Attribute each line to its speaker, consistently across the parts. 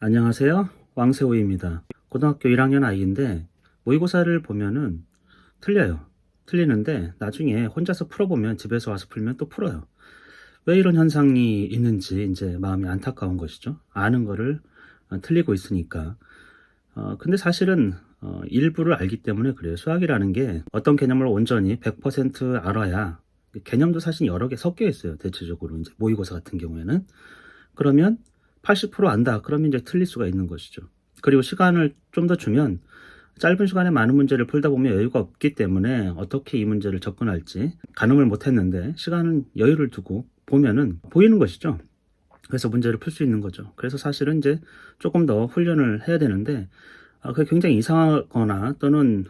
Speaker 1: 안녕하세요. 왕세호입니다. 고등학교 1학년 아이인데 모의고사를 보면은 틀려요. 틀리는데 나중에 혼자서 풀어보면 집에서 와서 풀면 또 풀어요. 왜 이런 현상이 있는지 이제 마음이 안타까운 것이죠. 아는 거를 틀리고 있으니까. 근데 사실은 일부를 알기 때문에 그래요. 수학이라는 게 어떤 개념을 온전히 100% 알아야 개념도 사실 여러 개 섞여 있어요. 대체적으로 이제 모의고사 같은 경우에는. 그러면 80% 안다. 그러면 이제 틀릴 수가 있는 것이죠. 그리고 시간을 좀 더 주면 짧은 시간에 많은 문제를 풀다 보면 여유가 없기 때문에 어떻게 이 문제를 접근할지 가늠을 못했는데 시간은 여유를 두고 보면은 보이는 것이죠. 그래서 문제를 풀 수 있는 거죠. 그래서 사실은 이제 조금 더 훈련을 해야 되는데 그게 굉장히 이상하거나 또는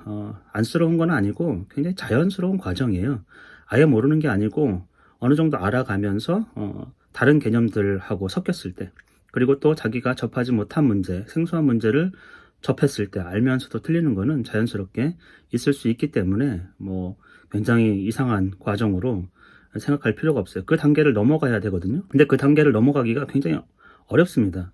Speaker 1: 안쓰러운 건 아니고 굉장히 자연스러운 과정이에요. 아예 모르는 게 아니고 어느 정도 알아가면서 다른 개념들하고 섞였을 때 그리고 또 자기가 접하지 못한 문제, 생소한 문제를 접했을 때 알면서도 틀리는 거는 자연스럽게 있을 수 있기 때문에 뭐 굉장히 이상한 과정으로 생각할 필요가 없어요. 그 단계를 넘어가야 되거든요. 근데 그 단계를 넘어가기가 굉장히 어렵습니다.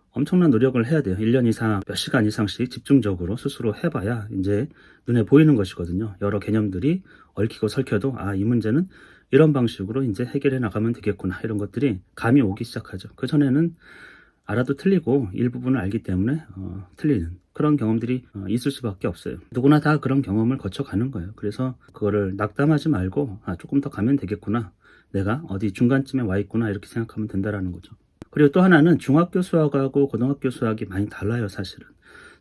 Speaker 1: 엄청난 노력을 해야 돼요. 1년 이상, 몇 시간 이상씩 집중적으로 스스로 해봐야 이제 눈에 보이는 것이거든요. 여러 개념들이 얽히고 설켜도, 이 문제는 이런 방식으로 이제 해결해 나가면 되겠구나. 이런 것들이 감이 오기 시작하죠. 그전에는 알아도 틀리고 일부분을 알기 때문에 틀리는 그런 경험들이 있을 수밖에 없어요. 누구나 다 그런 경험을 거쳐가는 거예요. 그래서 그거를 낙담하지 말고 조금 더 가면 되겠구나. 내가 어디 중간쯤에 와 있구나. 이렇게 생각하면 된다라는 거죠. 그리고 또 하나는 중학교 수학하고 고등학교 수학이 많이 달라요, 사실은.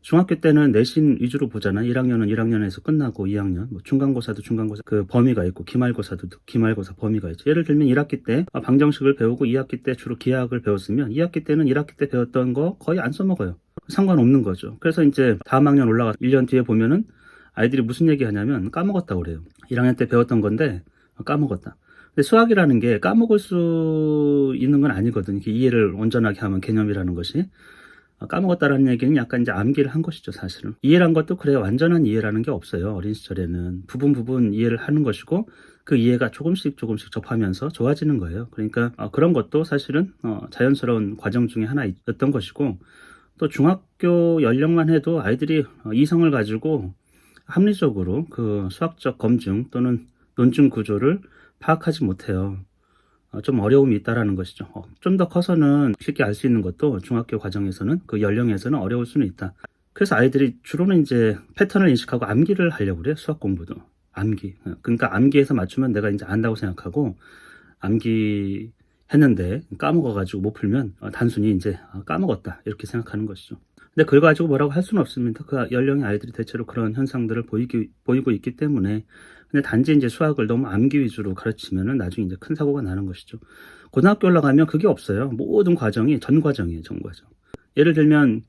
Speaker 1: 중학교 때는 내신 위주로 보잖아. 1학년은 1학년에서 끝나고 2학년, 뭐 중간고사도 중간고사 그 범위가 있고 기말고사도 기말고사 범위가 있죠. 예를 들면 1학기 때 방정식을 배우고 2학기 때 주로 기하학을 배웠으면 2학기 때는 1학기 때 배웠던 거 거의 안 써먹어요. 상관없는 거죠. 그래서 이제 다음 학년 올라가 1년 뒤에 보면은 아이들이 무슨 얘기 하냐면 까먹었다고 그래요. 1학년 때 배웠던 건데 까먹었다. 근데 수학이라는 게 까먹을 수 있는 건 아니거든요. 이렇게 이해를 온전하게 하면 개념이라는 것이. 까먹었다라는 얘기는 약간 이제 암기를 한 것이죠, 사실은. 이해란 것도 그래 완전한 이해라는 게 없어요. 어린 시절에는 부분 이해를 하는 것이고 그 이해가 조금씩 접하면서 좋아지는 거예요. 그러니까 그런 것도 사실은 자연스러운 과정 중에 하나였던 것이고 또 중학교 연령만 해도 아이들이 이성을 가지고 합리적으로 그 수학적 검증 또는 논증 구조를 파악하지 못해요. 좀 어려움이 있다라는 것이죠. 좀 더 커서는 쉽게 알 수 있는 것도 중학교 과정에서는 그 연령에서는 어려울 수는 있다. 그래서 아이들이 주로는 이제 패턴을 인식하고 암기를 하려고 그래요. 수학 공부도. 암기. 그러니까 암기해서 맞추면 내가 이제 안다고 생각하고 암기 했는데 까먹어가지고 못 풀면 단순히 이제 까먹었다 이렇게 생각하는 것이죠. 근데 그걸 가지고 뭐라고 할 수는 없습니다. 그 연령의 아이들이 대체로 그런 현상들을 보이고 있기 때문에. 근데 단지 이제 수학을 너무 암기 위주로 가르치면은 나중에 이제 큰 사고가 나는 것이죠. 고등학교 올라가면 그게 없어요. 모든 과정이 전 과정이에요, 전 과정. 예를 들면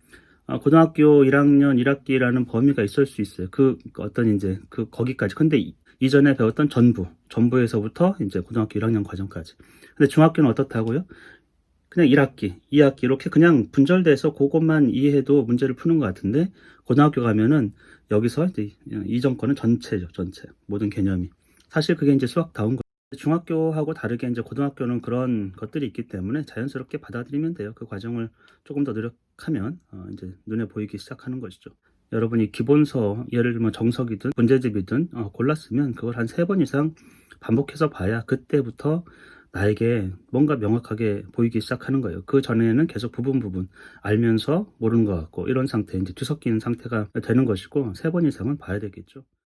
Speaker 1: 고등학교 1학년 1학기라는 범위가 있을 수 있어요. 그 어떤 이제 그 거기까지. 근데 이전에 배웠던 전부에서부터 이제 고등학교 1학년 과정까지. 근데 중학교는 어떻다고요? 그냥 1학기, 2학기 이렇게 그냥 분절돼서 그것만 이해해도 문제를 푸는 것 같은데 고등학교 가면은 여기서 이제 이전 거는 전체죠, 전체. 모든 개념이. 사실 그게 이제 수학다운 거. 중학교하고 다르게 이제 고등학교는 그런 것들이 있기 때문에 자연스럽게 받아들이면 돼요. 그 과정을 조금 더 노력하면 이제 눈에 보이기 시작하는 것이죠. 여러분이 기본서, 예를 들면 정석이든 문제집이든 골랐으면 그걸 한 3번 이상 반복해서 봐야 그때부터 나에게 뭔가 명확하게 보이기 시작하는 거예요. 그 전에는 계속 부분 알면서 모르는 것 같고 이런 상태, 이제 뒤섞이는 상태가 되는 것이고 3번 이상은 봐야 되겠죠.